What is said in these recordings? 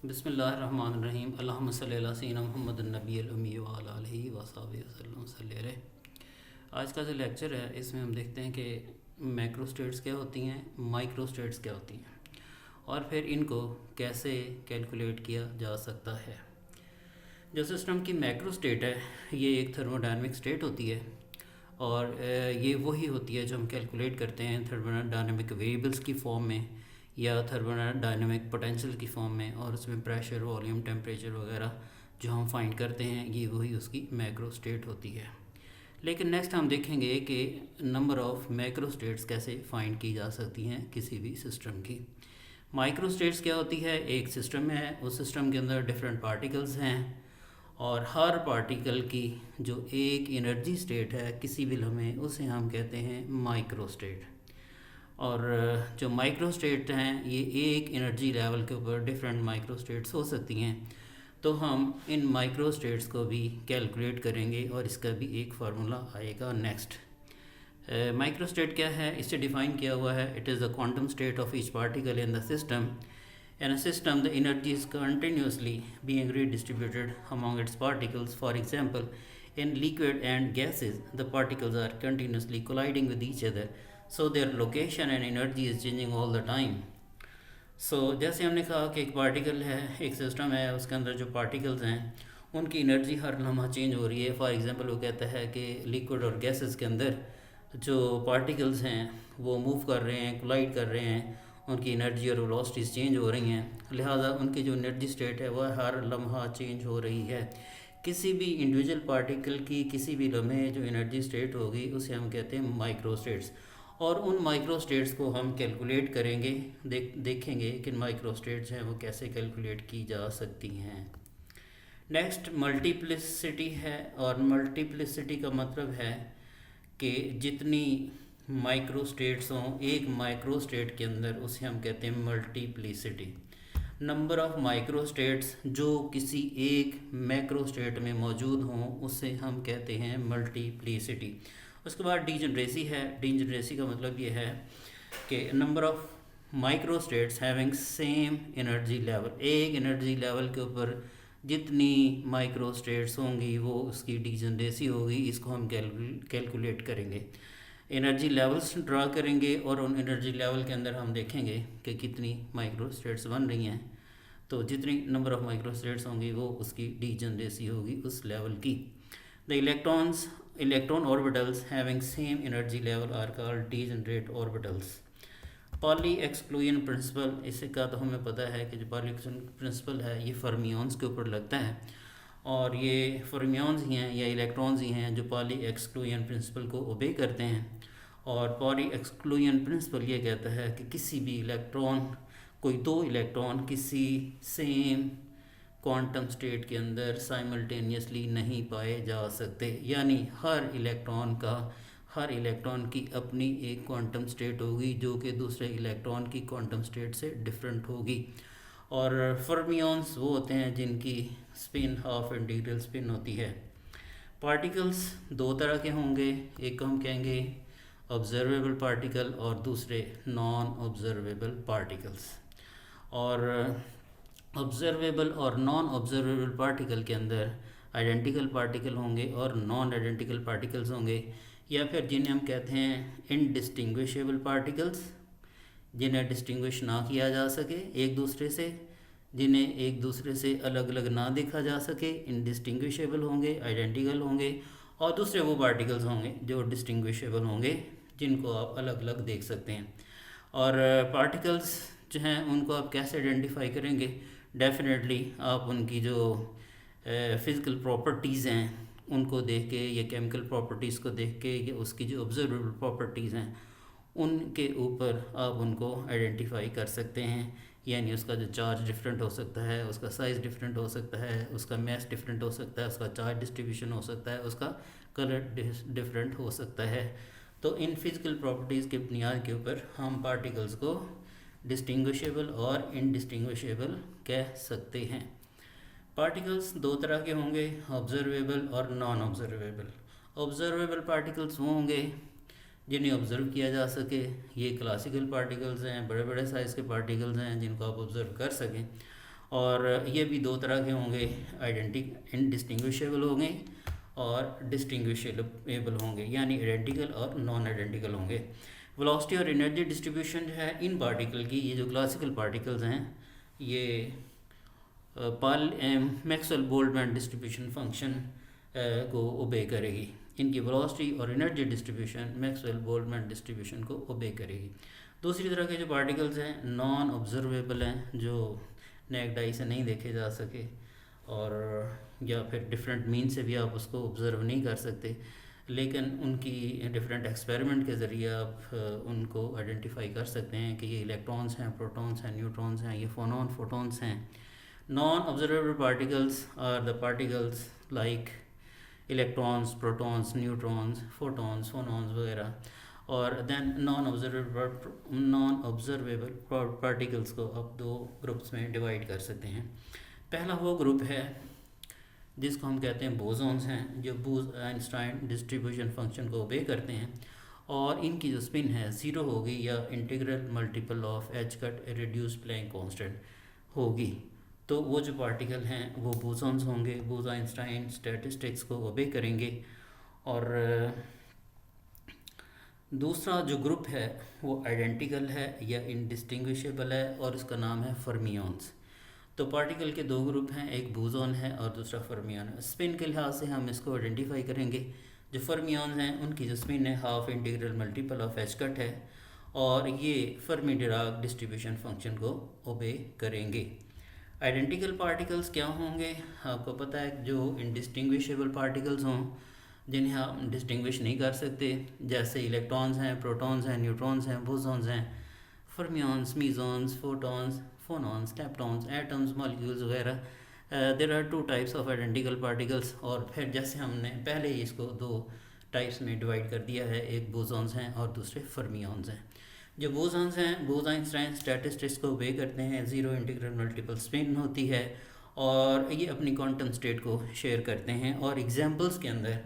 बिस्मिल्लाहिर्रहमानिर्रहीम अल्लाहुम्मा सल्ली अला सय्यिदिना मुहम्मदिन नबिय्यिल उम्मी व अला आलिहि व सहबिहि वसल्लम सल्ली अलैहि। आज का जो लेक्चर है इसमें हम देखते हैं कि मैक्रो स्टेट्स क्या होती हैं, माइक्रो स्टेट्स क्या होती हैं और फिर इनको कैसे कैलकुलेट किया जा सकता है। जो सिस्टम की मैक्रो स्टेट है ये एक थर्मोडायनेमिक स्टेट होती है और ये वही होती है जो हम कैलकुलेट करते हैं थर्मोडायनेमिक वेरिएबल्स की फॉर्म में या थर्मोडायनेमिक पोटेंशियल की फॉर्म में, और उसमें प्रेशर, वॉल्यूम, टेम्परेचर वगैरह जो हम फाइंड करते हैं ये वही उसकी मैक्रो स्टेट होती है। लेकिन नेक्स्ट हम देखेंगे कि नंबर ऑफ़ मैक्रो स्टेट्स कैसे फाइंड की जा सकती हैं किसी भी सिस्टम की। माइक्रो स्टेट्स क्या होती है, एक सिस्टम है, उस सिस्टम के अंदर डिफरेंट पार्टिकल्स हैं और हर पार्टिकल की जो एक एनर्जी स्टेट है किसी भी लम्हे उसे हम कहते हैं माइक्रो स्टेट। और जो माइक्रो स्टेट हैं ये एक एनर्जी लेवल के ऊपर डिफरेंट माइक्रो स्टेट्स हो सकती हैं, तो हम इन माइक्रो स्टेट्स को भी कैलकुलेट करेंगे और इसका भी एक फार्मूला आएगा नेक्स्ट। माइक्रो स्टेट क्या है, इससे डिफ़ाइन किया हुआ है, it is the quantum state of each particle in the system. In a system, the energy is continuously being redistributed among its particles. For example, in liquid and gases, the particles are continuously colliding with each other, so their location and energy is changing all the time. So, जैसे हमने कहा कि एक particle है, एक system है, उसके अंदर जो पार्टिकल्स हैं उनकी एनर्जी हर लम्हा चेंज हो रही है। फॉर एग्जांपल वो कहता है कि लिक्विड और गैसेस के अंदर जो पार्टिकल्स हैं वो मूव कर रहे हैं, कोलाइड कर रहे हैं, उनकी एनर्जी और वेलोसिटीज़ चेंज हो रही हैं, लिहाजा उनकी जो एनर्जी स्टेट है वह हर लम्हा चेंज हो रही है। किसी भी इंडिविजुअल पार्टिकल की किसी भी लम्हे जो एनर्जी स्टेट होगी उसे हम कहते हैं माइक्रो स्टेट्स, और उन माइक्रो स्टेट्स को हम कैलकुलेट करेंगे। देखेंगे कि माइक्रो स्टेट्स हैं वो कैसे कैलकुलेट की जा सकती हैं। नेक्स्ट मल्टीप्लिसिटी है, और मल्टीप्लिसिटी का मतलब है कि जितनी माइक्रो स्टेट्स हों एक माइक्रो स्टेट के अंदर उसे हम कहते हैं multiplicity. Number of micro states जो किसी एक मैक्रो स्टेट में मौजूद हों उसे हम कहते हैं मल्टीप्लिसिटी। उसके बाद डीजनरेसी है। डीजनरेसी का मतलब ये है कि number of micro states having same energy level, एक एनर्जी लेवल के ऊपर जितनी माइक्रो स्टेट्स होंगी वो उसकी डीजनरेसी होगी। इसको हम कैलकुलेट करेंगे, एनर्जी लेवल्स ड्रा करेंगे और उन एनर्जी लेवल के अंदर हम देखेंगे कि कितनी माइक्रो स्टेट्स बन रही हैं, तो जितनी नंबर ऑफ़ माइक्रो स्टेट्स होंगी वो उसकी डीजनरेसी होगी उस लेवल की। The electron orbitals having same energy level are called degenerate orbitals. Pauli exclusion principle, इससे का तो हमें पता है कि जो पॉली एक्सक्लूजन प्रिंसिपल है ये फर्मियंस के ऊपर लगता है, और ये फर्मियंस ही हैं या इलेक्ट्रॉन्स ही हैं जो पॉली एक्सक्लूजन प्रिंसिपल को ओबे करते हैं। और पॉली एक्सक्लूजन प्रिंसिपल ये कहता है कि किसी भी इलेक्ट्रॉन, कोई दो इलेक्ट्रॉन किसी सेम क्वांटम स्टेट के अंदर साइमल्टेनियसली नहीं पाए जा सकते, यानी हर इलेक्ट्रॉन की अपनी एक क्वांटम स्टेट होगी जो कि दूसरे इलेक्ट्रॉन की क्वांटम स्टेट से डिफरेंट होगी। और फर्मियंस वो होते हैं जिनकी स्पिन हाफ इंटीग्रल स्पिन होती है। पार्टिकल्स दो तरह के होंगे, एक को हम कहेंगे ऑब्जर्वेबल पार्टिकल और दूसरे नॉन ऑब्जर्वेबल पार्टिकल्स। और ऑब्जर्वेबल और नॉन ऑब्जर्वेबल पार्टिकल के अंदर आइडेंटिकल पार्टिकल होंगे और नॉन आइडेंटिकल पार्टिकल्स होंगे, या फिर जिन्हें हम कहते हैं इनडिस्टिंग्विशेबल पार्टिकल्स, जिन्हें डिस्टिंग्विश ना किया जा सके एक दूसरे से, जिन्हें एक दूसरे से अलग अलग ना देखा जा सके, इनडिस्टिंग्विशेबल होंगे, आइडेंटिकल होंगे। और दूसरे वो पार्टिकल्स होंगे जो डिस्टिंग्विशेबल होंगे, जिनको आप अलग अलग देख सकते हैं। और पार्टिकल्स जो हैं उनको आप कैसे आइडेंटिफाई करेंगे, डेफिनेटली आप उनकी जो फ़िज़िकल प्रॉपर्टीज़ हैं उनको देख के या केमिकल प्रॉपर्टीज़ को देख के या उसकी जो ऑब्जर्वेबल प्रॉपर्टीज़ हैं उनके ऊपर आप उनको आइडेंटिफाई कर सकते हैं। यानी उसका जो चार्ज डिफरेंट हो सकता है, उसका साइज़ डिफरेंट हो सकता है, उसका मैस डिफरेंट हो सकता है, उसका चार्ज डिस्ट्रीब्यूशन हो सकता है, उसका कलर डिफरेंट हो सकता है। तो इन फिज़िकल प्रॉपर्टीज़ के बुनियाद के ऊपर हम पार्टिकल्स को डिस्टिंग्विशेबल और इनडिस्टिंग्विशेबल कह सकते हैं। पार्टिकल्स दो तरह के होंगे, ऑब्जर्वेबल और नॉन ऑब्जर्वेबल। ऑब्जर्वेबल पार्टिकल्स वो होंगे जिन्हें ऑब्ज़र्व किया जा सके, ये क्लासिकल पार्टिकल्स हैं, बड़े बड़े साइज़ के पार्टिकल्स हैं जिनको आप ऑब्ज़र्व कर सकें। और ये भी दो तरह के होंगे, इनडिस्टिंग्विशेबल होंगे और डिस्टिंग्विशेबल होंगे, यानी आइडेंटिकल और नॉन आइडेंटिकल होंगे। वेलोसिटी और एनर्जी डिस्ट्रीब्यूशन जो है इन पार्टिकल की, ये जो क्लासिकल पार्टिकल्स हैं ये मैक्सवेल बोल्ट्जमैन डिस्ट्रीब्यूशन फंक्शन को ओबे करेगी। इनकी वेलोसिटी और energy distribution Maxwell Boltzmann distribution को ओबे करेगी। दूसरी तरह के जो पार्टिकल्स हैं नॉन ऑब्जर्वेबल हैं, जो नेक्ड आई से नहीं देखे जा सके और या फिर डिफरेंट मीन से भी आप उसको ऑब्ज़र्व नहीं कर सकते, लेकिन उनकी डिफरेंट एक्सपेरिमेंट के ज़रिए आप उनको आइडेंटिफाई कर सकते हैं कि ये इलेक्ट्रॉन्स हैं, प्रोटॉन्स हैं, न्यूट्रॉन्स हैं, ये फोटॉन्स हैं। Non observable particles are the particles like electrons, protons, neutrons, photons, phonons वगैरह। और देन नॉन ऑब्जर्वेबल पार्टिकल्स को आप दो ग्रुप्स में डिवाइड कर सकते हैं। पहला वो ग्रुप है जिसको हम कहते हैं बोसॉन्स हैं, जो बोस-आइंस्टाइन डिस्ट्रीब्यूशन फंक्शन को ओबे करते हैं और इनकी जो स्पिन है ज़ीरो होगी या integral multiple of h cut reduce Planck constant होगी। तो वो जो पार्टिकल हैं वो बोसॉन्स होंगे, बोस-आइंस्टाइन स्टैटिस्टिक्स को ओबे करेंगे। और दूसरा जो ग्रुप है वो आइडेंटिकल है या इनडिस्टिंग्विशेबल है और इसका नाम है फर्मियंस। तो पार्टिकल के दो ग्रुप हैं, एक बोसॉन है और दूसरा फर्मियन है। स्पिन के लिहाज से हम इसको आइडेंटिफाई करेंगे। जो फर्मियंस हैं उनकी जो स्पिन है half integral multiple of h cut है और ये फर्मी डिराक डिस्ट्रीब्यूशन फंक्शन को ओबे करेंगे। आइडेंटिकल पार्टिकल्स क्या होंगे? आपको पता है जो इनडिस्टिंग्विशेबल पार्टिकल्स हों, जिन्हें हम डिस्टिंग्विश नहीं कर सकते, जैसे इलेक्ट्रॉन्स हैं, प्रोटॉन्स हैं, न्यूट्रॉन्स हैं, बोसॉन्स हैं, fermions, mesons, photons, phonons, leptons, atoms, molecules वगैरह। There are two types of identical particles. और फिर जैसे हमने पहले ही इसको दो टाइप्स में डिवाइड कर दिया है, एक बोसॉन्स हैं और दूसरे फर्मियंस हैं। जो बोसॉन्स हैं बोस-आइंस्टाइन स्टैटिस्टिक्स को ओबे करते हैं, ज़ीरो इंटीग्रल मल्टीपल स्पिन होती है और ये अपनी क्वांटम स्टेट को शेयर करते हैं। और एग्जांपल्स के अंदर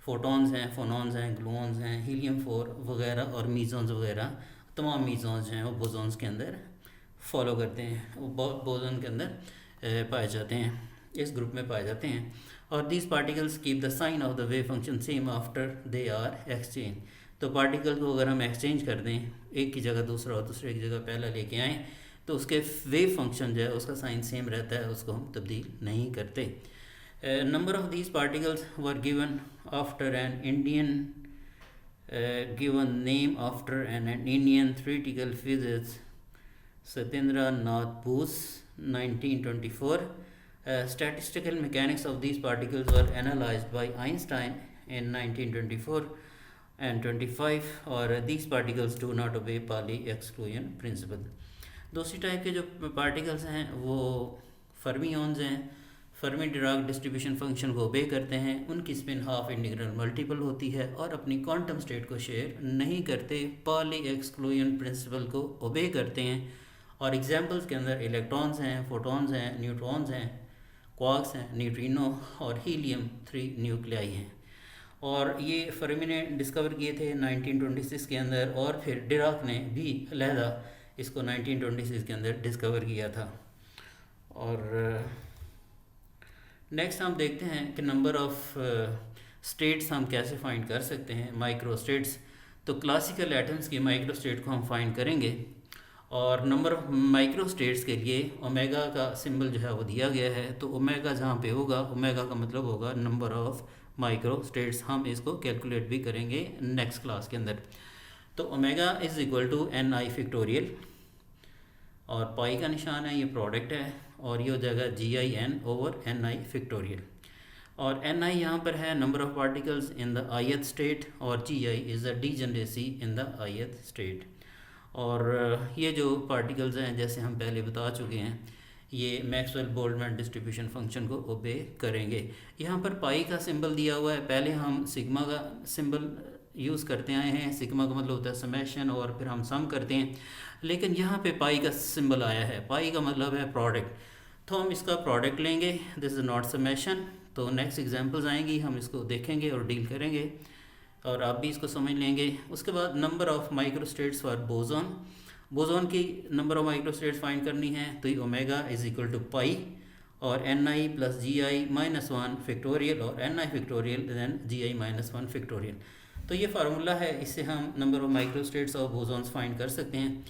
फोटॉन्स हैं, फोनॉन्स हैं, ग्लूऑन्स हैं, हीलियम 4 वगैरह और मीसॉन्स वगैरह, तमाम मीसॉन्स हैं वो बोसॉन्स के अंदर फॉलो करते हैं, वो बोसॉन के अंदर पाए जाते हैं, इस ग्रुप में पाए जाते हैं। और these particles keep the sign of the wave function same after they are exchange. तो पार्टिकल को अगर हम एक्सचेंज कर दें, एक की जगह दूसरा और दूसरे की जगह पहला लेके आएँ, तो उसके वेव फंक्शन जो है उसका साइन सेम रहता है, उसको हम तब्दील नहीं करते। Number of these particles were given after an Indian given name after an Indian theoretical physicist Satyendra Nath Bose 1924. Statistical mechanics of these particles were analyzed by Einstein in 1924 and 25 और these particles do not obey Pauli exclusion principle। दूसरी type के जो particles हैं वो fermions हैं, Fermi Dirac distribution function को ओबे करते हैं, उनकी स्पिन हाफ इंटीग्रल मल्टीपल होती है और अपनी क्वांटम स्टेट को शेयर नहीं करते, पाली एक्सक्लूजन प्रिंसिपल को ओबे करते हैं। और एग्जांपल्स के अंदर इलेक्ट्रॉन्स हैं, फोटॉन्स हैं, न्यूट्रॉन्स हैं, क्वार्क्स हैं, न्यूट्रिनो और हीलियम 3 न्यूक्लियाई हैं। और ये फर्मी ने डिस्कवर किए थे 1926 के अंदर और फिर डिराक ने भी अलहदा इसको 1926 के अंदर डिस्कवर किया था। और नेक्स्ट हम देखते हैं कि नंबर ऑफ स्टेट्स हम कैसे फाइंड कर सकते हैं, माइक्रो स्टेट्स। तो क्लासिकल एटम्स की माइक्रो स्टेट को हम फाइंड करेंगे और नंबर ऑफ माइक्रो स्टेट्स के लिए ओमेगा का सिंबल जो है वो दिया गया है। तो ओमेगा जहाँ पे होगा, ओमेगा का मतलब होगा नंबर ऑफ माइक्रो स्टेट्स। हम इसको कैलकुलेट भी करेंगे नेक्स्ट क्लास के अंदर। तो omega is equal to NI factorial और पाई का निशान है, ये प्रोडक्ट है और ये हो जाएगा GIN ओवर NI फैक्टोरियल। और NI यहाँ पर है number of particles in the ith state और GI is the degeneracy in the ith state. और ये जो पार्टिकल्स हैं जैसे हम पहले बता चुके हैं, ये मैक्सवेल बोल्ट्जमैन डिस्ट्रीब्यूशन फंक्शन को ओबे करेंगे। यहाँ पर पाई का सिंबल दिया हुआ है, पहले हम सिग्मा का सिंबल यूज़ करते आए हैं। सिग्मा का मतलब होता है समेशन और फिर हम सम करते हैं, लेकिन यहाँ पे पाई का सिंबल आया है, पाई का मतलब है प्रोडक्ट, तो हम इसका प्रोडक्ट लेंगे। This is not summation. तो नेक्स्ट एग्जांपल्स आएंगी, हम इसको देखेंगे और डील करेंगे और आप भी इसको समझ लेंगे। उसके बाद number of micro states for boson boson की नंबर ऑफ माइक्रोस्टेट्स फाइंड करनी है तो ये ओमेगा इज इक्वल टू पाई और N I plus ji i minus one factorial और N i factorial then ji i minus one factorial. तो ये formula है, इससे हम नंबर ऑफ माइक्रोस्टेट्स और बोसॉन्स फाइंड कर सकते हैं।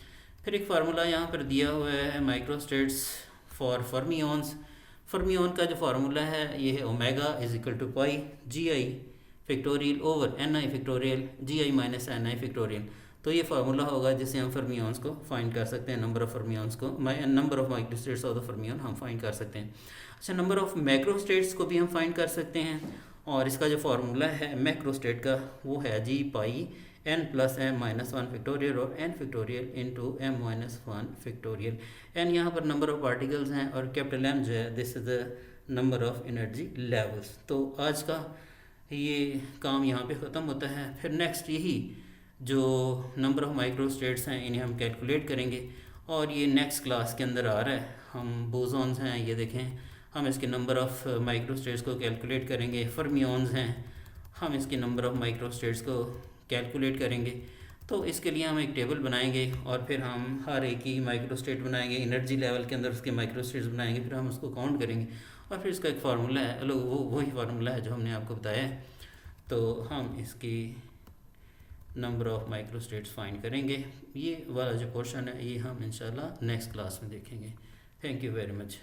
फिर एक फार्मूला यहाँ पर दिया हुआ है माइक्रोस्टेट्स फॉर फर्मियंस। फर्मियन का जो फार्मूला है ये है omega is equal to pi g i factorial over n i factorial g i minus n i factorial. तो ये फार्मूला होगा जिससे हम फर्मियंस को फाइंड कर सकते हैं, नंबर ऑफ फर्मियंस को, number of microstates of the fermion हम फाइंड कर सकते हैं। अच्छा, नंबर ऑफ मैक्रोस्टेट्स को भी हम फाइंड कर सकते हैं और इसका जो फार्मूला है मैक्रोस्टेट का वो है G pi N plus M minus one factorial और N factorial into M minus one factorial. N यहाँ पर नंबर ऑफ पार्टिकल्स हैं और कैपिटल एम जो है this is the number of energy levels. तो आज का ये काम यहाँ पे ख़त्म होता है। फिर नेक्स्ट यही जो नंबर ऑफ माइक्रोस्टेट्स हैं इन्हें हम कैलकुलेट करेंगे और ये नेक्स्ट क्लास के अंदर आ रहा है। हम बोसॉन्स हैं, ये देखें, हम इसके नंबर ऑफ माइक्रोस्टेट्स को कैलकुलेट करेंगे। फर्मियंस हैं, हम इसके नंबर ऑफ माइक्रोस्टेट्स को कैलकुलेट करेंगे। तो इसके लिए हम एक टेबल बनाएंगे और फिर हम हर एक ही माइक्रोस्टेट बनाएंगे, एनर्जी लेवल के अंदर उसके माइक्रोस्टेट्स बनाएंगे, फिर हम उसको काउंट करेंगे और फिर इसका एक फार्मूला है, वही फार्मूला है जो हमने आपको बताया है। तो हम इसकी नंबर ऑफ माइक्रोस्टेट्स फाइंड करेंगे। ये वाला जो पोर्शन है ये हम इंशाल्लाह नेक्स्ट क्लास में देखेंगे। Thank you very much.